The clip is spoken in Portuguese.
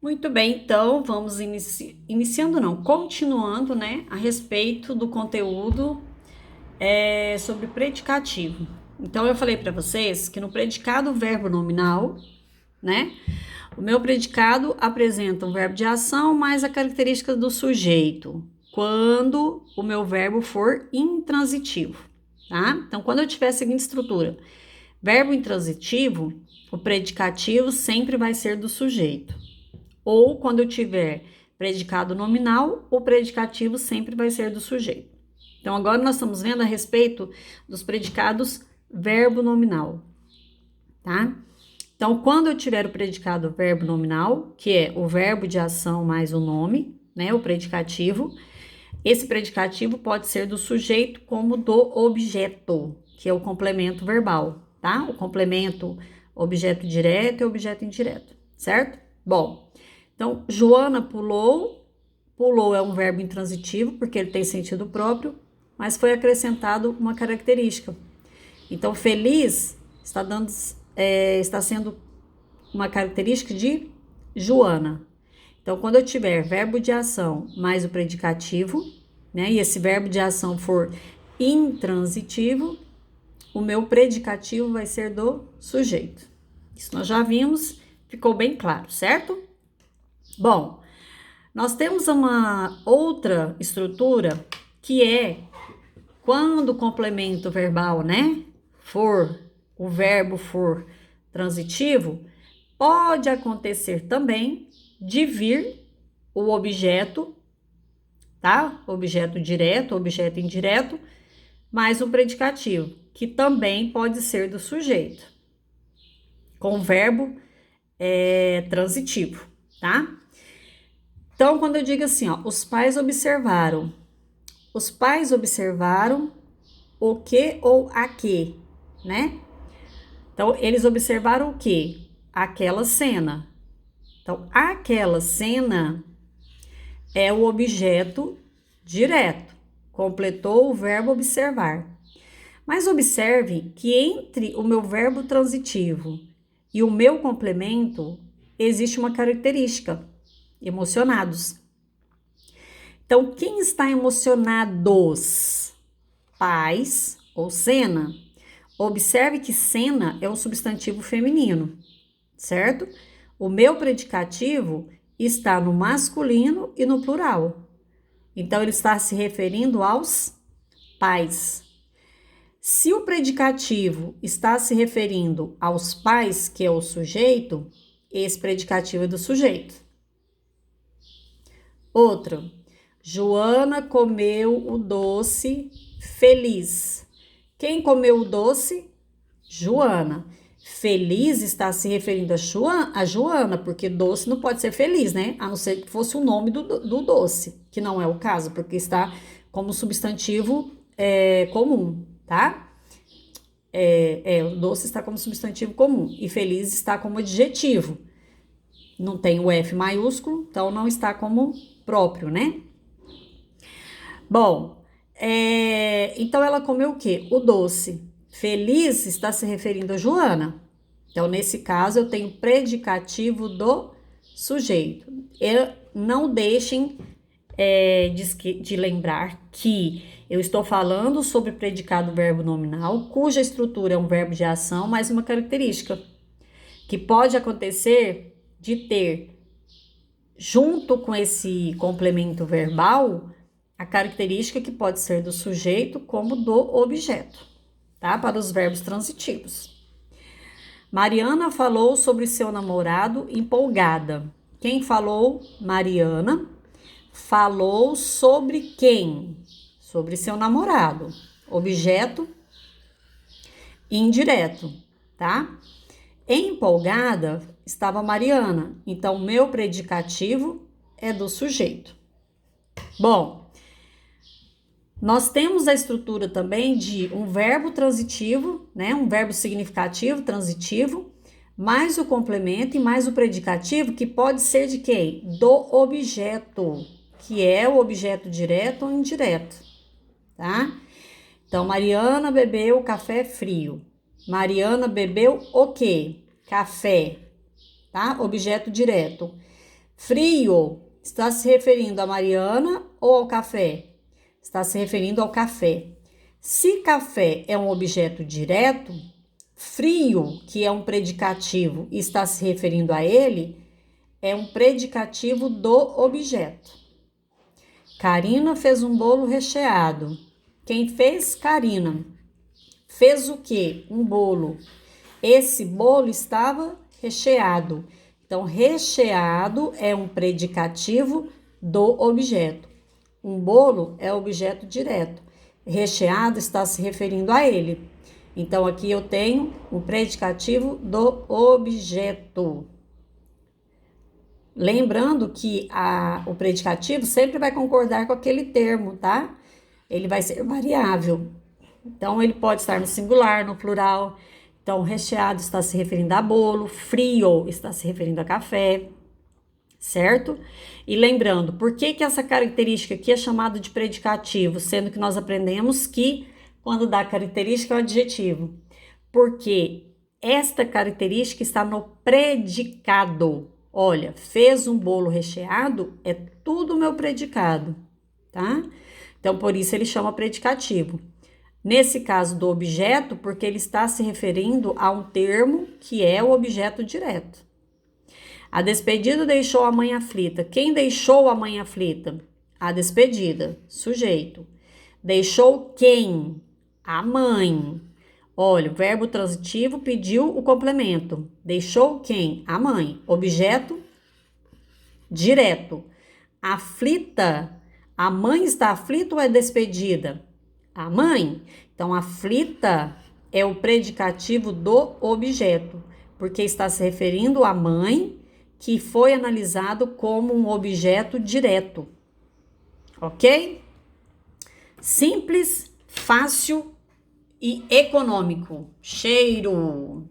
Muito bem, então vamos iniciando, não, continuando, né, a respeito do conteúdo sobre predicativo. Então eu falei para vocês que no predicado verbo nominal, né, o meu predicado apresenta um verbo de ação mais a característica do sujeito, quando o meu verbo for intransitivo, tá? Então quando eu tiver a seguinte estrutura, verbo intransitivo, o predicativo sempre vai ser do sujeito. Ou quando eu tiver predicado nominal, o predicativo sempre vai ser do sujeito. Então, agora nós estamos vendo a respeito dos predicados verbo nominal, tá? Então, quando eu tiver o predicado verbo nominal, que é o verbo de ação mais o nome, né, o predicativo, esse predicativo pode ser do sujeito como do objeto, que é o complemento verbal, tá? O complemento objeto direto e objeto indireto, certo? Bom, então, Joana pulou. Pulou é um verbo intransitivo, porque ele tem sentido próprio, mas foi acrescentado uma característica. Então, feliz está sendo uma característica de Joana. Então, quando eu tiver verbo de ação mais o predicativo, né, e esse verbo de ação for intransitivo, o meu predicativo vai ser do sujeito. Isso nós já vimos, ficou bem claro, certo? Bom, nós temos uma outra estrutura que é quando o complemento verbal, né, o verbo for transitivo, pode acontecer também de vir o objeto, tá? Objeto direto, objeto indireto, mais um predicativo, que também pode ser do sujeito, com verbo transitivo, tá? Então, quando eu digo assim, ó, os pais observaram o que ou a que, né? Então, eles observaram o que? Aquela cena. Então, aquela cena é o objeto direto. Completou o verbo observar. Mas observe que entre o meu verbo transitivo e o meu complemento existe uma característica: emocionados. Então, quem está emocionados? Pais ou cena. Observe que cena é um substantivo feminino, certo? O meu predicativo está no masculino e no plural. Então, ele está se referindo aos pais. Se o predicativo está se referindo aos pais, que é o sujeito, esse predicativo é do sujeito. Outro. Joana comeu o doce feliz. Quem comeu o doce? Joana. Feliz está se referindo a Joana, porque doce não pode ser feliz, né? A não ser que fosse o nome do doce, que não é o caso, porque está como substantivo comum, tá? O doce está como substantivo comum e feliz está como adjetivo. Não tem o F maiúsculo, então não está como próprio, né? Bom, então ela comeu o quê? O doce. Feliz está se referindo a Joana. Então, nesse caso, eu tenho predicativo do sujeito. Não deixem de lembrar que eu estou falando sobre predicado verbo nominal, cuja estrutura é um verbo de ação, mais uma característica, que pode acontecer de ter, junto com esse complemento verbal, a característica que pode ser do sujeito como do objeto, tá? Para os verbos transitivos. Mariana falou sobre seu namorado empolgada. Quem falou? Mariana. Falou sobre quem? Sobre seu namorado. Objeto indireto, tá? Empolgada estava Mariana, então meu predicativo é do sujeito. Bom, nós temos a estrutura também de um verbo transitivo, né? Um verbo significativo, transitivo, mais o complemento e mais o predicativo, que pode ser de quem? Do objeto, que é o objeto direto ou indireto, tá? Então, Mariana bebeu café frio. Mariana bebeu o quê? Café, tá? Objeto direto. Frio está se referindo a Mariana ou ao café? Está se referindo ao café. Se café é um objeto direto, frio, que é um predicativo e está se referindo a ele, é um predicativo do objeto. Karina fez um bolo recheado. Quem fez? Karina. Fez o quê? Um bolo. Esse bolo estava recheado. Então, recheado é um predicativo do objeto. Um bolo é objeto direto. Recheado está se referindo a ele. Então, aqui eu tenho o predicativo do objeto. Lembrando que o predicativo sempre vai concordar com aquele termo, tá? Ele vai ser variável. Então, ele pode estar no singular, no plural. Então, recheado está se referindo a bolo, frio está se referindo a café, certo? E lembrando, por que essa característica aqui é chamada de predicativo, sendo que nós aprendemos que quando dá característica é um adjetivo? Porque esta característica está no predicado. Olha, fez um bolo recheado, é tudo meu predicado, tá? Então, por isso ele chama predicativo. Nesse caso do objeto, porque ele está se referindo a um termo que é o objeto direto. A despedida deixou a mãe aflita. Quem deixou a mãe aflita? A despedida, sujeito. Deixou quem? A mãe. Olha, o verbo transitivo pediu o complemento. Deixou quem? A mãe. Objeto direto. Aflita. A mãe está aflita ou é despedida? A mãe. Então, aflita é o predicativo do objeto, porque está se referindo à mãe, que foi analisado como um objeto direto. Ok? Simples, fácil e econômico. Cheiro!